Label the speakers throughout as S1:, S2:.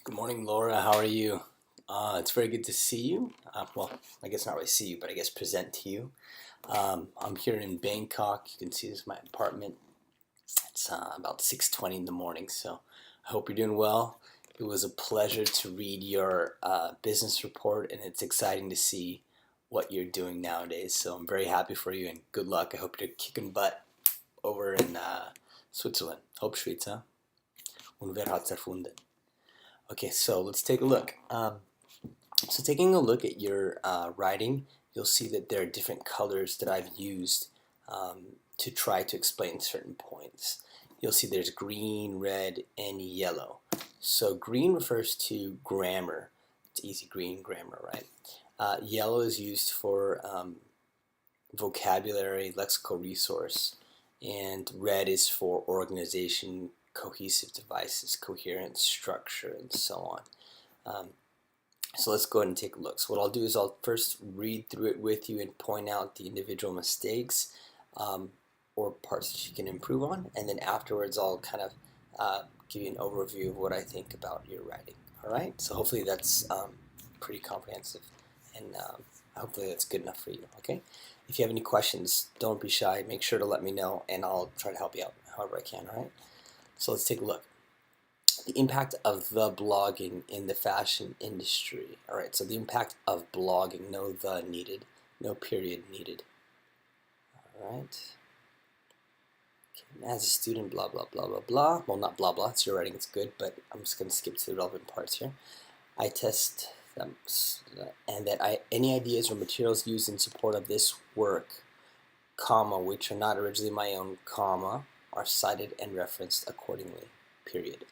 S1: Good morning, Laura. How are you? It's very good to see you. Well, I guess not really see you, but I guess present to you. I'm here in Bangkok. You can see this is my apartment. It's about 6:20 in the morning, so I hope you're doing well. It was a pleasure to read your business report, and it's exciting to see what you're doing nowadays. So I'm very happy for you, and good luck. I hope you're kicking butt over in Switzerland. Hope Schweiz, Unwer hat's erfunden. Okay, so let's take a look. So taking a look at your writing, you'll see that there are different colors that I've used to try to explain certain points. You'll see there's green, red, and yellow. So green refers to grammar. It's easy green grammar, right? Yellow is used for vocabulary, lexical resource, and red is for organization, cohesive devices, coherence, structure, and so on. So let's go ahead and take a look. So what I'll do is I'll first read through it with you and point out the individual mistakes or parts that you can improve on, and then afterwards I'll kind of give you an overview of what I think about your writing. All right, so hopefully that's pretty comprehensive, and hopefully that's good enough for you. Okay, if you have any questions, don't be shy. Make sure to let me know, and I'll try to help you out however I can. All right, so let's take a look. The impact of the blogging in the fashion industry. All right, so the impact of blogging, no the needed, no period needed. All right. Okay, as a student, blah, blah, blah, blah, blah. Well, not blah, blah, it's your writing, it's good, but I'm just going to skip to the relevant parts here. I test them, and that any ideas or materials used in support of this work, comma, which are not originally my own, comma, are cited and referenced accordingly, period.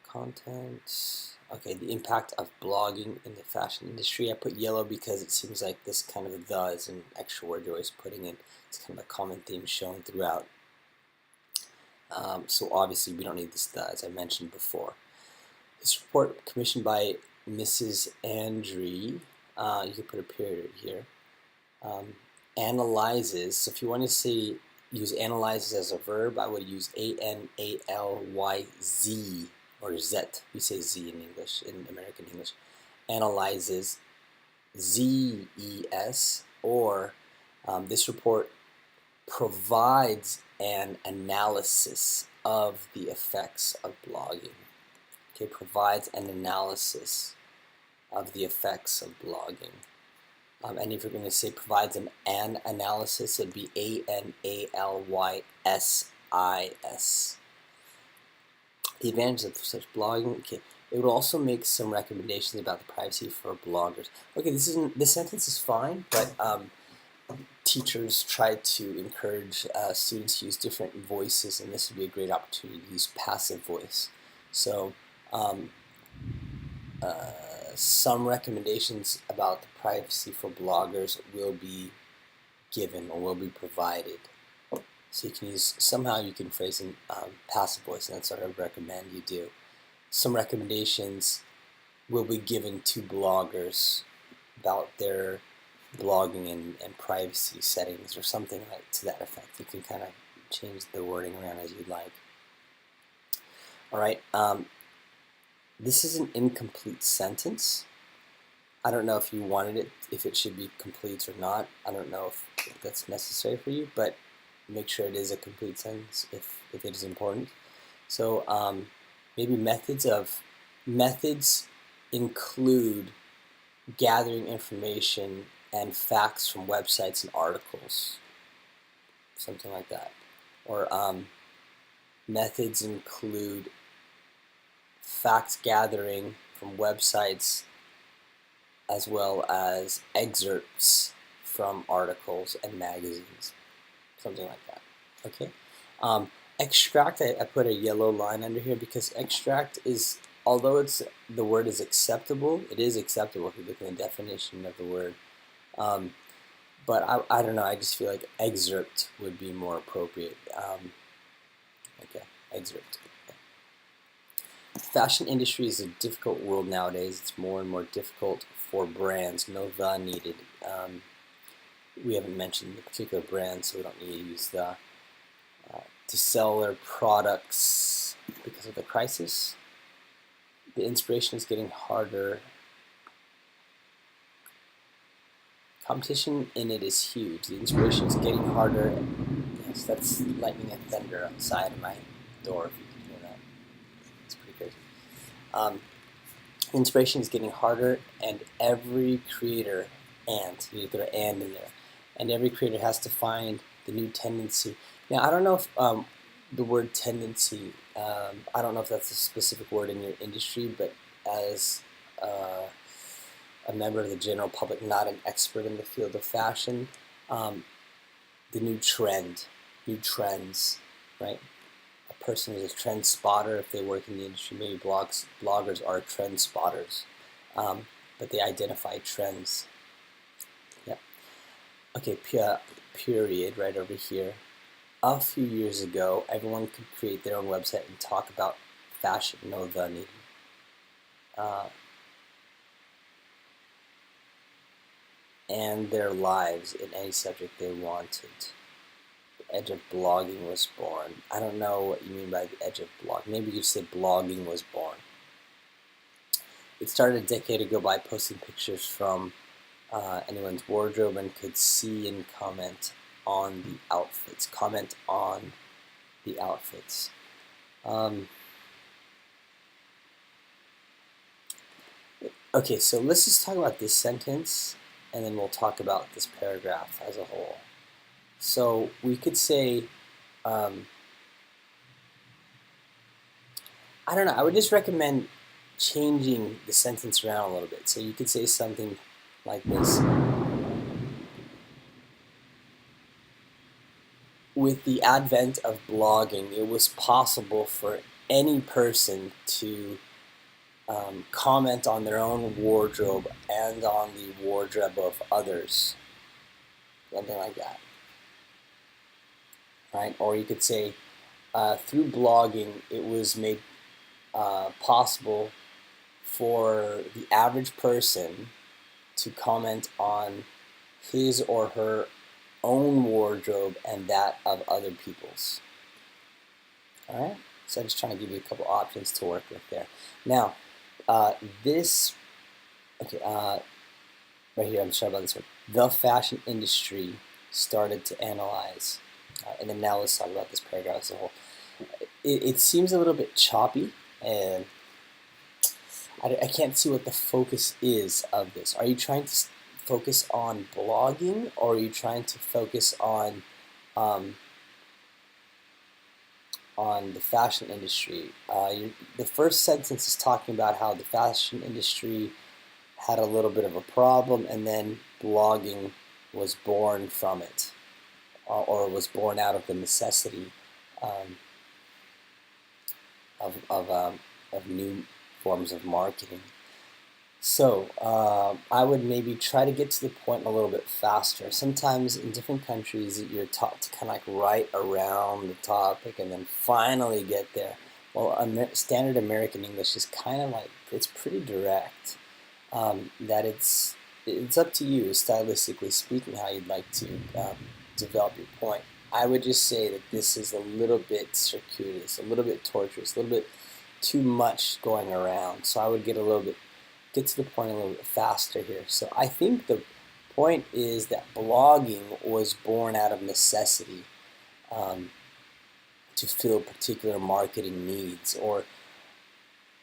S1: Contents. Okay, the impact of blogging in the fashion industry. I put yellow because it seems like this kind of the is an extra word you're always putting in. It's kind of a common theme shown throughout. So obviously we don't need this the, as I mentioned before. This report commissioned by Mrs. Andre, you could put a period here, analyzes. So if you want to say use analyzes as a verb, I would use A-N-A-L-Y-Z. Or Z, we say Z in English, in American English, analyzes, Z-E-S, or this report provides an analysis of the effects of blogging. Okay, provides an analysis of the effects of blogging. And if you're going to say provides an analysis, it'd be A-N-A-L-Y-S-I-S. The advantages of such blogging. Okay, it would also make some recommendations about the privacy for bloggers. Okay, this sentence is fine, but teachers try to encourage students to use different voices, and this would be a great opportunity to use passive voice. So some recommendations about the privacy for bloggers will be given or will be provided. So you can use, somehow you can phrase in passive voice, and that's what I would recommend you do. Some recommendations will be given to bloggers about their blogging and privacy settings or something like to that effect. You can kind of change the wording around as you'd like. All right, this is an incomplete sentence. I don't know if you wanted it, if it should be complete or not. I don't know if that's necessary for you, but make sure it is a complete sentence if it is important. So maybe methods include gathering information and facts from websites and articles, something like that. Or methods include facts gathering from websites as well as excerpts from articles and magazines. Something like that. Okay. Extract, I put a yellow line under here because extract is, although the word is acceptable, it is acceptable if you look at the definition of the word. But I don't know, I just feel like excerpt would be more appropriate. Okay, excerpt. Fashion industry is a difficult world nowadays. It's more and more difficult for brands. No the needed. We haven't mentioned the particular brand, so we don't need to use the to sell their products because of the crisis. The inspiration is getting harder. Competition in it is huge. The inspiration is getting harder. Yes, that's lightning and thunder outside of my door, if you can hear that. It's pretty crazy. Inspiration is getting harder, and every creator, and you throw "and" in there, and every creator has to find the new tendency. Now, I don't know if the word tendency, I don't know if that's a specific word in your industry, but as a member of the general public, not an expert in the field of fashion, the new trend, new trends, right? A person is a trend spotter if they work in the industry. Maybe bloggers are trend spotters, but they identify trends. Yep. Okay, period, right over here. A few years ago, everyone could create their own website and talk about fashion, no the needed. And their lives in any subject they wanted. The edge of blogging was born. I don't know what you mean by the edge of blogging. Maybe you say blogging was born. It started a decade ago by posting pictures from anyone's wardrobe and could see and comment on the outfits. Comment on the outfits. Okay, so let's just talk about this sentence, and then we'll talk about this paragraph as a whole. So we could say, I don't know, I would just recommend changing the sentence around a little bit. So you could say something like this. With the advent of blogging, it was possible for any person to comment on their own wardrobe and on the wardrobe of others. Something like that. Right? Or you could say, through blogging, it was made possible for the average person to comment on his or her own wardrobe and that of other people's. All right? So I'm just trying to give you a couple options to work with there. Now, this, okay, right here, I'm sorry about this one. The fashion industry started to analyze. And then now let's talk about this paragraph as a whole. It seems a little bit choppy, and I can't see what the focus is of this. Are you trying to focus on blogging, or are you trying to focus on the fashion industry? The first sentence is talking about how the fashion industry had a little bit of a problem, and then blogging was born from it, or was born out of the necessity of new forms of marketing. So I would maybe try to get to the point a little bit faster. Sometimes in different countries you're taught to kind of like write around the topic and then finally get there. Well, standard American English is kind of like, it's pretty direct. That it's up to you, stylistically speaking, how you'd like to develop your point. I would just say that this is a little bit circuitous, a little bit torturous, a little bit too much going around. So I would get to the point a little bit faster here. So I think the point is that blogging was born out of necessity to fill particular marketing needs, or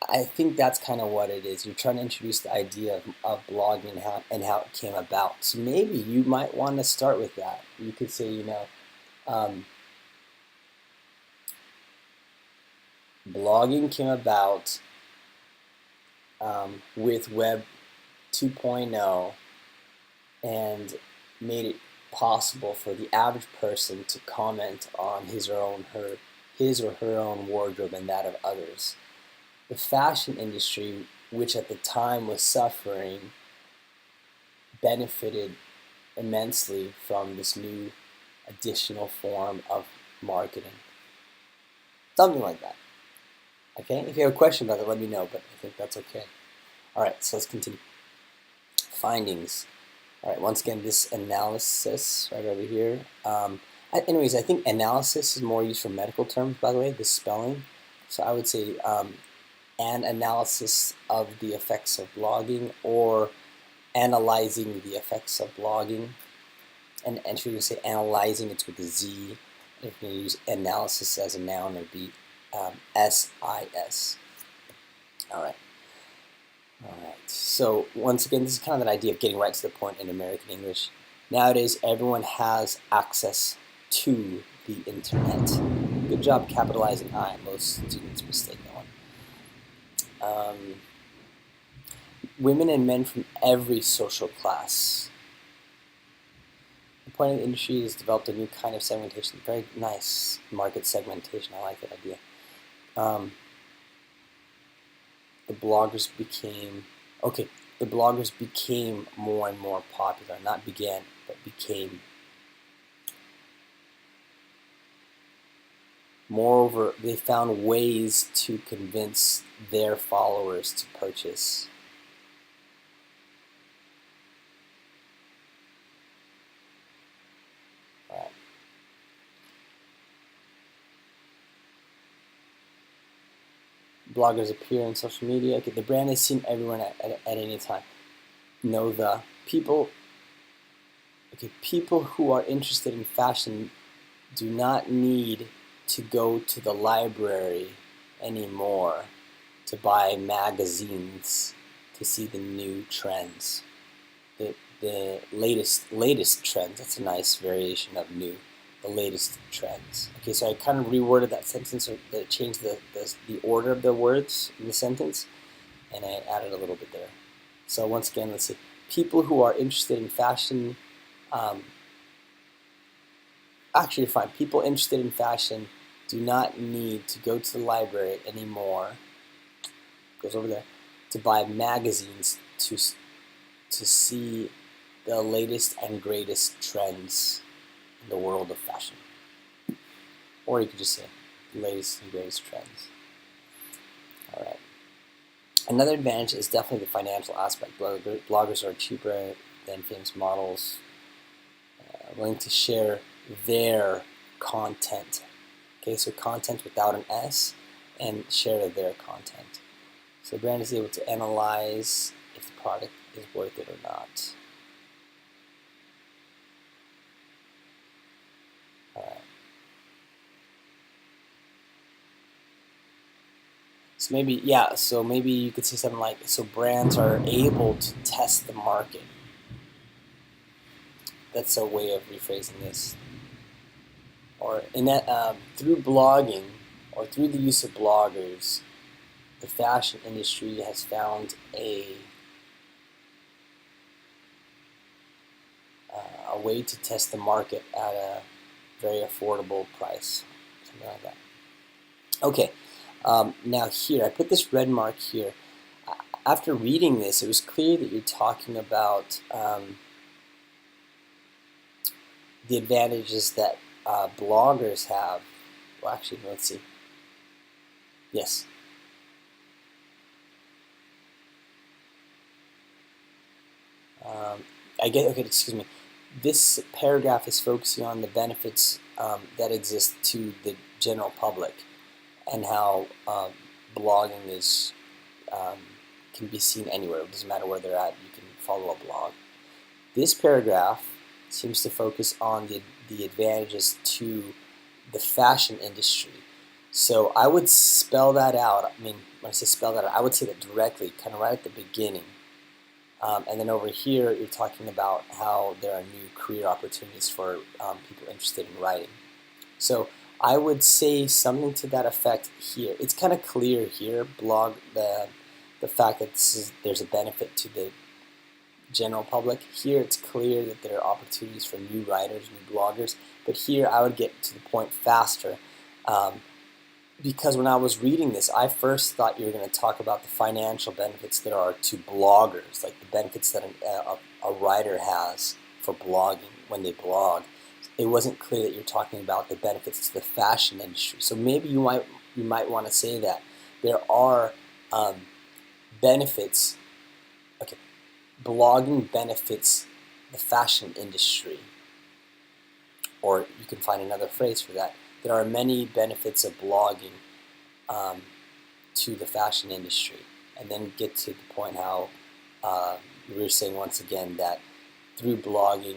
S1: I think that's kind of what it is. You're trying to introduce the idea of blogging and how it came about. So maybe you might want to start with that. You could say, blogging came about with Web 2.0 and made it possible for the average person to comment on his or her own wardrobe and that of others. The fashion industry, which at the time was suffering, benefited immensely from this new additional form of marketing. Something like that. Okay? If you have a question about it, let me know, but I think that's okay. All right, so let's continue. Findings. All right, once again, this analysis right over here. Anyways, I think analysis is more used for medical terms, by the way, the spelling. So I would say an analysis of the effects of blogging, or analyzing the effects of blogging. And if you're going to say analyzing, it's with a Z. If you're going to use analysis as a noun, it would be SIS. All right. So once again, this is kind of that idea of getting right to the point in American English. Nowadays, everyone has access to the internet. Good job capitalizing I. Most students mistake that one. Women and men from every social class. The point of the industry has developed a new kind of segmentation. Very nice market segmentation. I like that idea. The bloggers became more and more popular. Not began, but became. Moreover, they found ways to convince their followers to purchase. Bloggers appear on social media. Okay, the brand is seen everywhere at any time. Know the people. Okay, people who are interested in fashion do not need to go to the library anymore to buy magazines to see the new trends, the latest trends. That's a nice variation of new. The latest trends. Okay, so I kind of reworded that sentence, or changed the order of the words in the sentence, and I added a little bit there. So once again, let's see. People who are interested in fashion, actually fine. People interested in fashion do not need to go to the library anymore. Goes over there to buy magazines to see the latest and greatest trends in the world of fashion. Or you could just say the latest and greatest trends. All right. Another advantage is definitely the financial aspect. Bloggers are cheaper than famous models, willing to share their content. Okay, so content without an S, and share their content. So the brand is able to analyze if the product is worth it or not. So maybe you could say something like, so brands are able to test the market. That's a way of rephrasing this. Or in that, through blogging, or through the use of bloggers, the fashion industry has found a way to test the market at a very affordable price, something like that. Okay, now here, I put this red mark here. After reading this, it was clear that you're talking about the advantages that bloggers have. Well, actually, let's see. Yes. Excuse me. This paragraph is focusing on the benefits that exist to the general public, and how blogging is can be seen anywhere. It doesn't matter where they're at. You can follow a blog. This paragraph seems to focus on the advantages to the fashion industry. So I would spell that out. I mean, when I say spell that out, I would say that directly, kind of right at the beginning. And then over here, you're talking about how there are new career opportunities for people interested in writing. So I would say something to that effect here. It's kind of clear here, the fact that there's a benefit to the general public. Here it's clear that there are opportunities for new writers, new bloggers. But here I would get to the point faster. Because when I was reading this, I first thought you were going to talk about the financial benefits that are to bloggers, like the benefits that a writer has for blogging when they blog. It wasn't clear that you're talking about the benefits to the fashion industry. So maybe you might want to say that there are benefits. Okay, blogging benefits the fashion industry, or you can find another phrase for that. There are many benefits of blogging to the fashion industry, and then get to the point how we were saying once again that through blogging,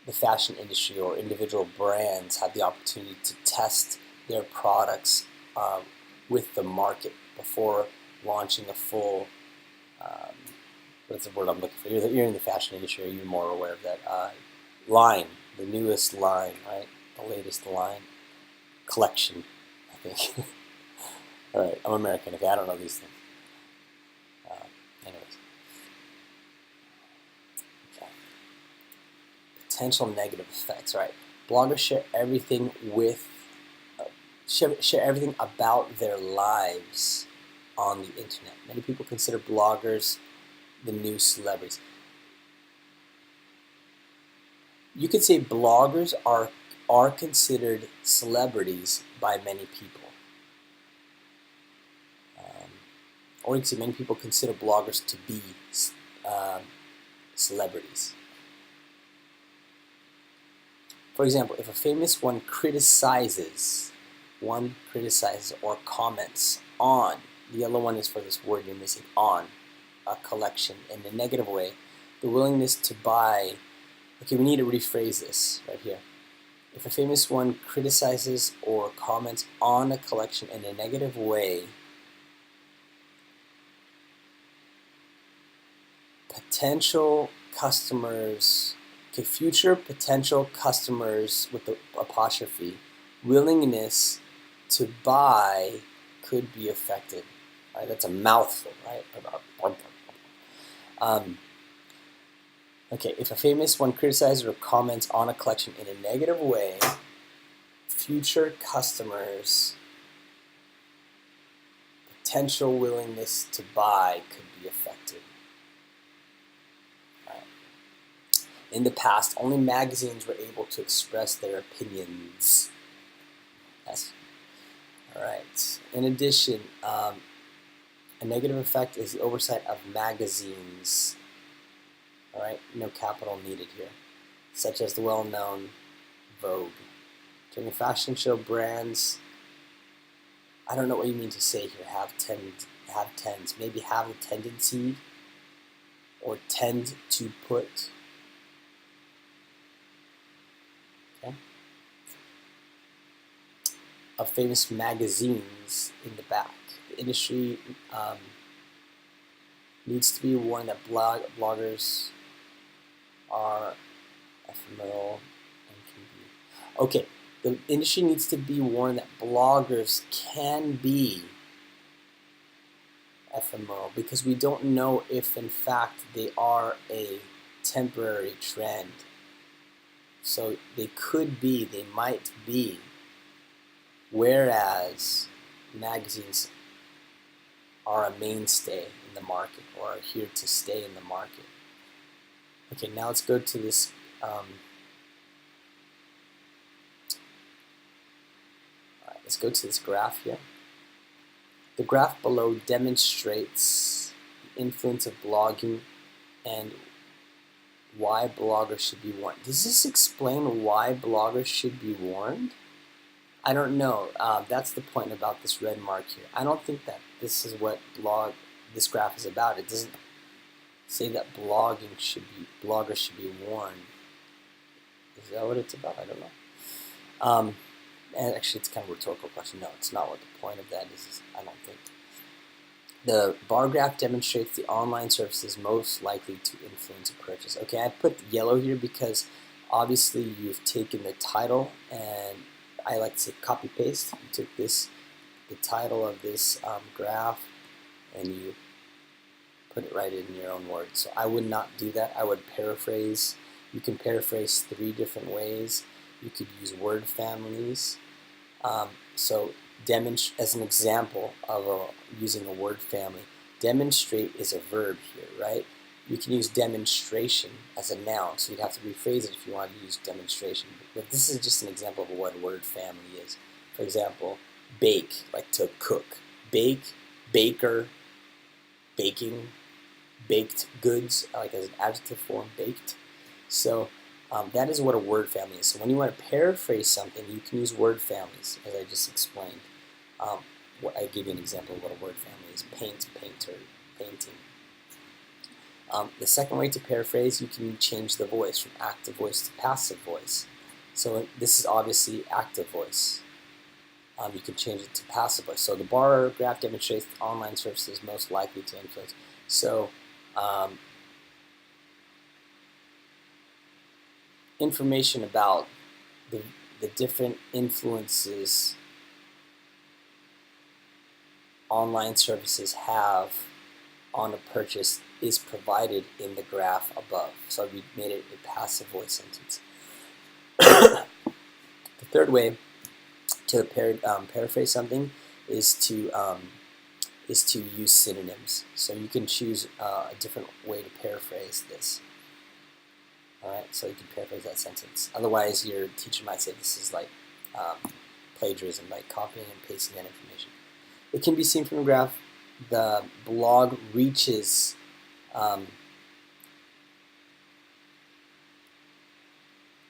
S1: the fashion industry or individual brands have the opportunity to test their products with the market before launching a full, what's the word I'm looking for? You're in the fashion industry, or you're more aware of that, line, the newest line, right? The latest line, collection, I think. All right, I'm American, okay, I don't know these things. Anyways. Okay. Potential negative effects, right? Bloggers share everything share everything about their lives on the internet. Many people consider bloggers the new celebrities. You could say bloggers are considered celebrities by many people. Or you could say many people consider bloggers to be celebrities. For example, if a famous one criticizes or comments on, the yellow one is for this word you're missing, on a collection in a negative way, the willingness to buy, okay, we need to rephrase this right here. If a famous one criticizes or comments on a collection in a negative way, potential customers, okay, future potential customers with the apostrophe, willingness to buy could be affected. Right? That's a mouthful, right? Okay, if a famous one criticizes or comments on a collection in a negative way, future customers' potential willingness to buy could be affected. In the past, only magazines were able to express their opinions. Yes. All right. In addition, a negative effect is the oversight of magazines. All right. No capital needed here, such as the well-known Vogue. During a fashion show, brands, I don't know what you mean to say here, maybe have a tendency or tend to put, okay, of famous magazines in the back. The industry needs to be warned that bloggers are ephemeral and can be. Okay, the industry needs to be warned that bloggers can be ephemeral because we don't know if in fact they are a temporary trend. So they could be, they might be, whereas magazines are a mainstay in the market or are here to stay in the market. Okay, now let's go to this let's go to this graph here. The graph below demonstrates the influence of blogging and why bloggers should be warned. Does this explain why bloggers should be warned? I don't know. That's the point about this red mark here. I don't think that this is what this graph is about. It doesn't say that bloggers should be warned. Is that what it's about? I don't know. And actually, it's kind of a rhetorical question. No, it's not what the point of that is, I don't think. The bar graph demonstrates the online services most likely to influence a purchase. Okay, I put yellow here because obviously you've taken the title, and I like to say copy paste. You took the title of this graph, and you put it right in your own words. So I would not do that. I would paraphrase. You can paraphrase 3 different ways. You could use word families. So as an example of using a word family, demonstrate is a verb here, right? You can use demonstration as a noun, so you'd have to rephrase it if you wanted to use demonstration. But this is just an example of what a word family is. For example, bake, like to cook. Bake, baker, baking, baked goods, like as an adjective form, baked. So that is what a word family is. So when you want to paraphrase something, you can use word families, as I just explained. I give you an example of what a word family is: paint, painter, painting. The second way to paraphrase, you can change the voice from active voice to passive voice. So this is obviously active voice. You can change it to passive voice. So the bar graph demonstrates the online services most likely to influence. So information about the different influences online services have on a purchase is provided in the graph above. So we made it a passive voice sentence. The third way to paraphrase something is to use synonyms. So you can choose a different way to paraphrase this. Alright, so you can paraphrase that sentence. Otherwise, your teacher might say this is like plagiarism, like copying and pasting that information. It can be seen from the graph. The blog reaches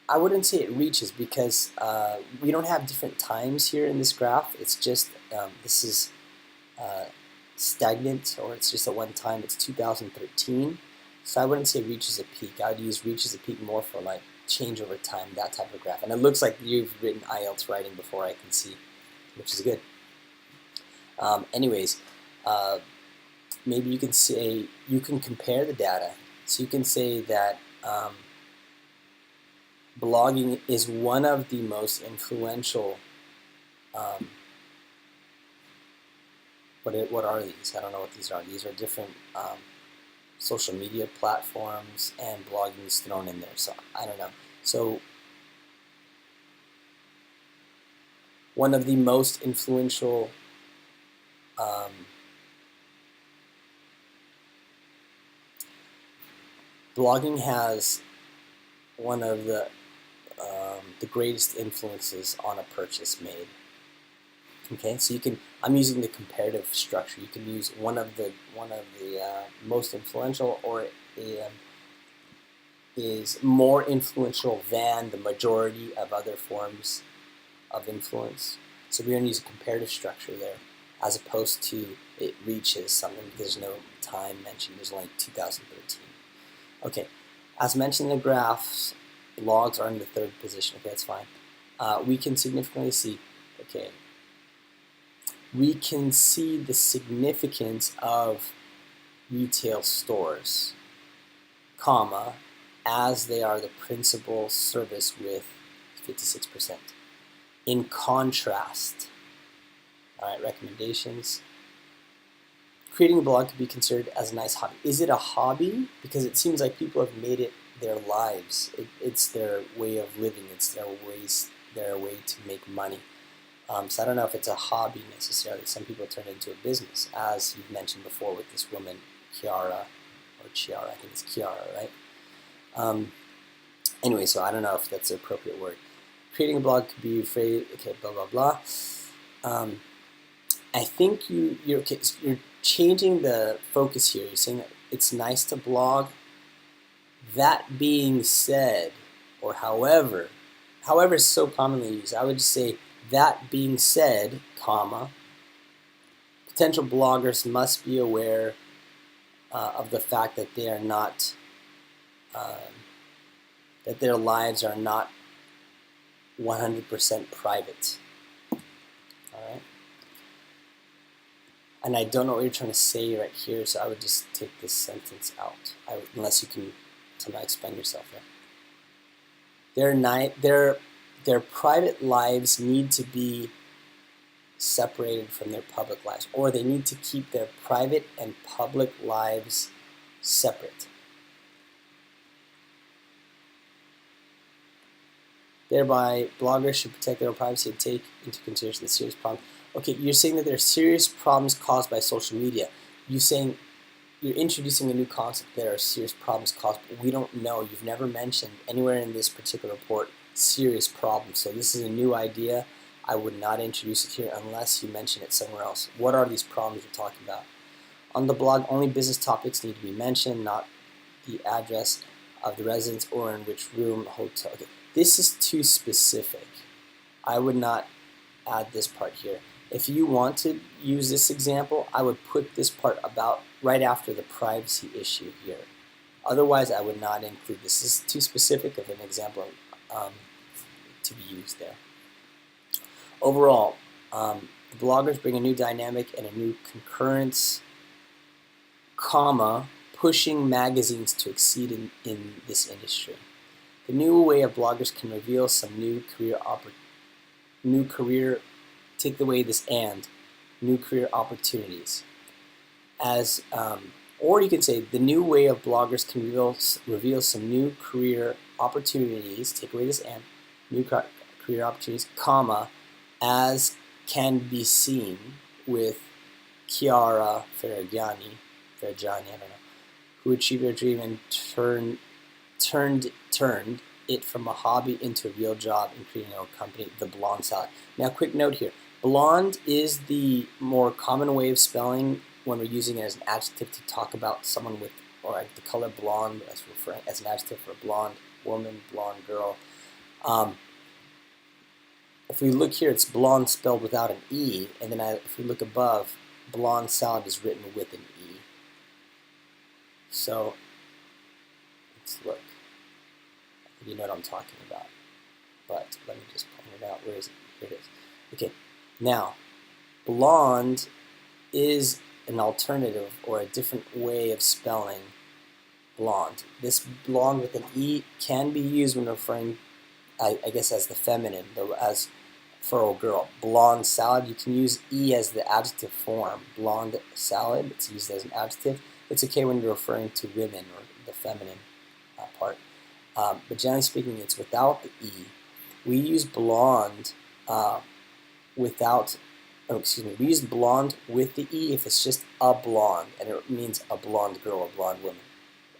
S1: I wouldn't say it reaches, because we don't have different times here in this graph. It's just this is stagnant, or it's just at one time. It's 2013, so I wouldn't say it reaches a peak. I would use reaches a peak more for like change over time, that type of graph. And it looks like you've written IELTS writing before, I can see, which is good. Anyways, maybe you can say, you can compare the data. So you can say that blogging is one of the most influential, what are these? I don't know what these are. These are different social media platforms, and blogging is thrown in there, so I don't know. So one of the most influential blogging has one of the greatest influences on a purchase made. Okay, so you can. I'm using the comparative structure. You can use one of the most influential, or is more influential than the majority of other forms of influence. So we're going to use a comparative structure there, as opposed to it reaches something. There's no time mentioned. There's only 2013. Okay, as mentioned in the graphs, blogs are in the third position. Okay, that's fine. We can significantly see. Okay. We can see the significance of retail stores, comma, as they are the principal service with 56%. In contrast, all right, recommendations. Creating a blog could be considered as a nice hobby. Is it a hobby? Because it seems like people have made it their lives. It's their way of living. It's their way to make money. So I don't know if it's a hobby necessarily. Some people turn it into a business, as you've mentioned before with this woman, Chiara, I think it's Chiara, right? Anyway, so I don't know if that's the appropriate word. Creating a blog could be phrase, okay, blah, blah, blah. I think you're changing the focus here. You're saying that it's nice to blog. That being said, or however is so commonly used, I would just say, that being said, comma, potential bloggers must be aware of the fact that they are not, that their lives are not 100% private. All right. And I don't know what you're trying to say right here, so I would just take this sentence out, unless you can somehow explain yourself there. Their private lives need to be separated from their public lives, or they need to keep their private and public lives separate. Thereby, bloggers should protect their own privacy and take into consideration the serious problems. Okay, you're saying that there are serious problems caused by social media. You're introducing a new concept. There are serious problems caused, but we don't know. You've never mentioned anywhere in this particular report serious problems. So this is a new idea. I would not introduce it here unless you mention it somewhere else. What are these problems you're talking about? On the blog, only business topics need to be mentioned, not the address of the residence or in which room, hotel. Okay, this is too specific. I would not add this part here. If you want to use this example, I would put this part about right after the privacy issue here. Otherwise, I would not include this. This is too specific of an example to be used there. Overall, the bloggers bring a new dynamic and a new concurrence, comma, pushing magazines to exceed in this industry. The new way of bloggers can reveal some new career, take away this and, new career opportunities. Or you can say the new way of bloggers can reveal some new career opportunities, take away this and, new career opportunities, comma, as can be seen with Chiara Ferragni, I don't know, who achieved her dream and turned it from a hobby into a real job in creating a company, The Blonde Salad. Now, quick note here. Blonde is the more common way of spelling when we're using it as an adjective to talk about someone with, or the color blonde as an adjective for a blonde woman, blonde girl. If we look here, it's blonde spelled without an E, and then if we look above, Blonde Salad is written with an E. So, let's look. You know what I'm talking about. But let me just point it out. Where is it? Here it is. Okay, now, blonde is an alternative or a different way of spelling blonde. This blonde with an E can be used when referring, I guess, as the feminine, as for a girl. Blonde salad, you can use E as the adjective form. Blonde salad, it's used as an adjective. It's okay when you're referring to women or the feminine part. But generally speaking, it's without the E. We use blonde we use blonde with the E if it's just a blonde, and it means a blonde girl, a blonde woman.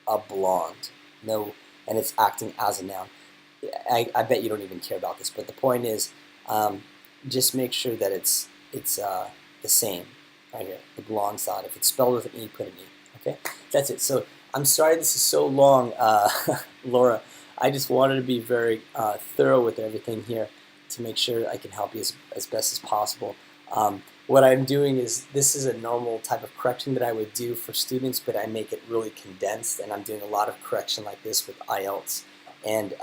S1: A blonde. No, and it's acting as a noun. I bet you don't even care about this, but the point is, just make sure that it's the same right here, the blonde salad. If it's spelled with an E, put an E. Okay, that's it. So I'm sorry this is so long, Laura. I just wanted to be very thorough with everything here to make sure I can help you as best as possible. What I'm doing is, this is a normal type of correction that I would do for students, but I make it really condensed, and I'm doing a lot of correction like this with IELTS. And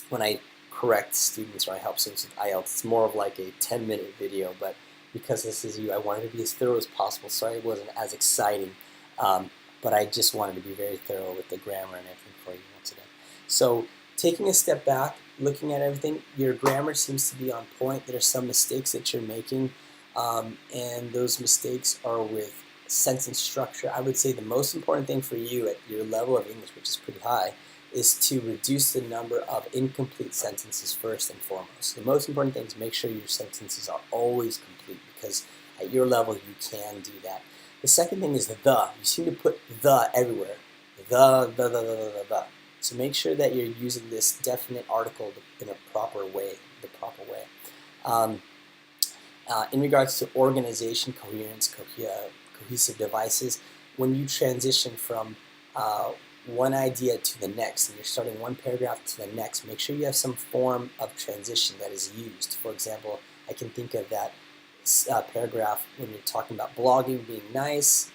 S1: when I correct students or I help students with IELTS, it's more of like a 10-minute video, but because this is you, I wanted to be as thorough as possible. Sorry it wasn't as exciting, but I just wanted to be very thorough with the grammar and everything for you once again. So taking a step back, looking at everything, your grammar seems to be on point. There are some mistakes that you're making, and those mistakes are with sentence structure. I would say the most important thing for you at your level of English, which is pretty high, is to reduce the number of incomplete sentences first and foremost. The most important thing is make sure your sentences are always complete, because at your level you can do that. The second thing is the. You seem to put the everywhere. The. So make sure that you're using this definite article in a proper way, in regards to organization, coherence, cohesive devices, when you transition from one idea to the next, and you're starting one paragraph to the next, make sure you have some form of transition that is used. For example, I can think of that paragraph when you're talking about blogging being nice.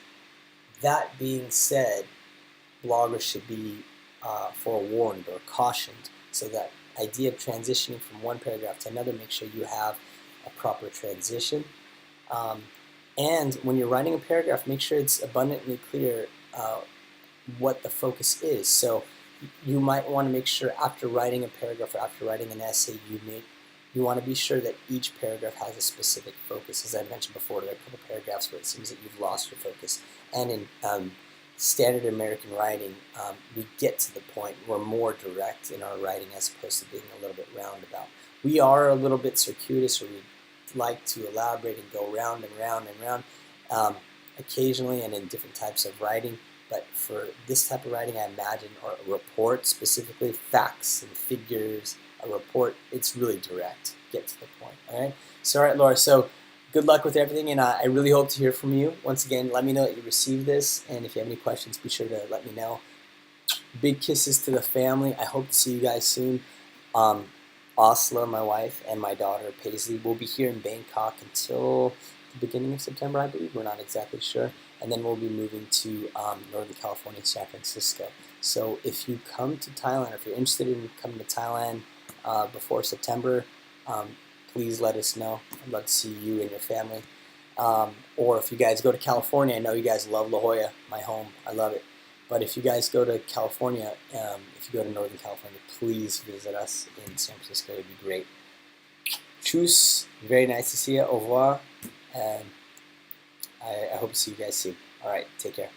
S1: That being said, bloggers should be forewarned or cautioned. So that idea of transitioning from one paragraph to another, make sure you have a proper transition. And when you're writing a paragraph, make sure it's abundantly clear what the focus is. So you might want to make sure after writing a paragraph or after writing an essay, you want to be sure that each paragraph has a specific focus. As I mentioned before, there are a couple paragraphs where it seems that you've lost your focus. And in standard American writing, we get to the point. We're more direct in our writing as opposed to being a little bit roundabout. We are a little bit circuitous, or we like to elaborate and go round and round and round occasionally and in different types of writing. But for this type of writing, I imagine, or a report, specifically facts and figures, a report, it's really direct. Get to the point, all right? So, all right, Laura, so good luck with everything, and I really hope to hear from you. Once again, let me know that you received this, and if you have any questions, be sure to let me know. Big kisses to the family. I hope to see you guys soon. Asla, my wife, and my daughter Paisley will be here in Bangkok until the beginning of September, I believe. We're not exactly sure. And then we'll be moving to Northern California, San Francisco. So if you come to Thailand, or if you're interested in coming to Thailand before September, please let us know. I'd love to see you and your family. Or if you guys go to California, I know you guys love La Jolla, my home. I love it. But if you guys go to California, if you go to Northern California, please visit us in San Francisco. It would be great. Tschüss. Very nice to see you. Au revoir. And I hope to see you guys soon. All right. Take care.